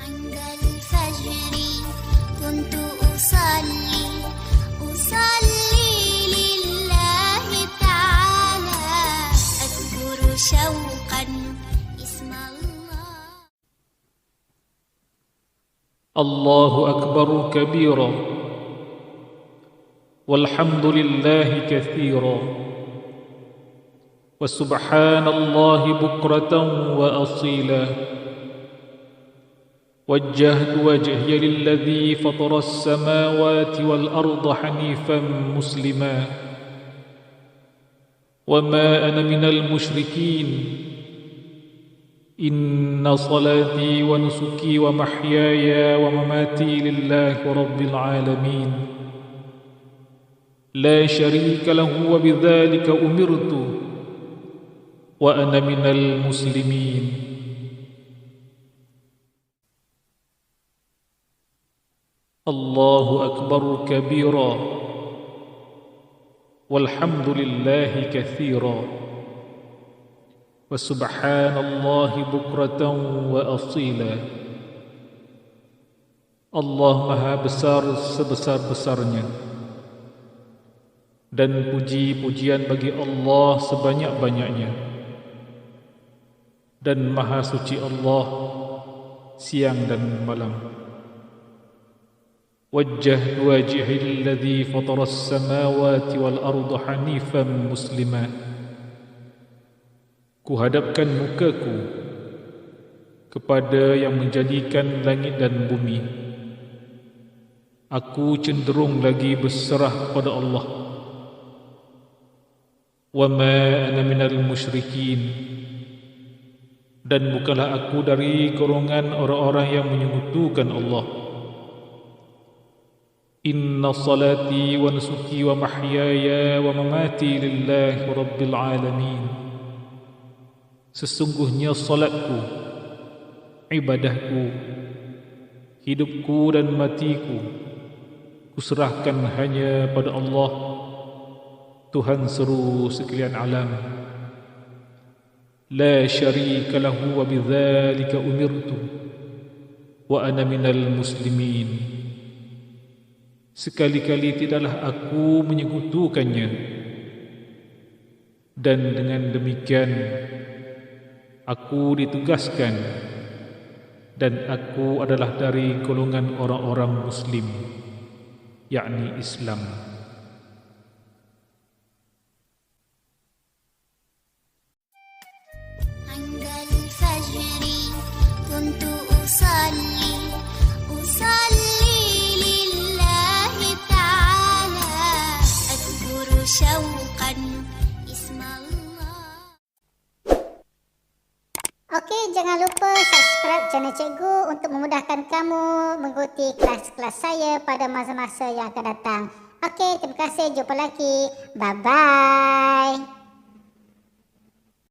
عند الفجر كنت أصلي لله تعالى أذكر شوقا اسم الله. الله أكبر كبيرا والحمد لله كثيرا وسبحان الله بكرة وأصيلا وجهت وجهي للذي فطر السماوات والأرض حنيفا مسلما وما أنا من المشركين إن صلاتي ونسكي ومحياي ومماتي لله رب العالمين لا شريك له وبذلك أمرت وأنا من المسلمين. الله أكبر كبيرا والحمد لله كثيرا وسبحان الله بكرة وأصيلا. Allah Maha Besar sebesar-besarnya, dan puji-pujian bagi Allah sebanyak-banyaknya, dan Maha Suci Allah siang dan malam. Wajjahtu wajhi alladhi fatara as-samawati wal arda hanifan muslima. Kuhadapkan mukaku kepada yang menjadikan langit dan bumi. Aku cenderung lagi berserah kepada Allah. Wa ma ana minal musyrikin, dan bukanlah aku dari golongan orang-orang yang menyekutukan Allah. Inna salati wa nusuki wa mahyaya wa mamati lillahi rabbil alamin. Sesungguhnya salatku, ibadahku, hidupku dan matiku kuserahkan hanya pada Allah, Tuhan seluruh sekalian alam. La syarika lahu wa bidzalika umirtu wa ana minal muslimin. Sekali-kali tidaklah aku menyekutukannya, dan dengan demikian aku ditugaskan, dan aku adalah dari golongan orang-orang Muslim, yakni Islam. عند الفجر كنت أصلي لله تعالى أذكر شوقا اسم الله. Okey, jangan lupa subscribe channel Cikgu untuk memudahkan kamu mengikuti kelas-kelas saya pada masa-masa yang akan datang. Okey, terima kasih. Jumpa lagi. Bye-bye.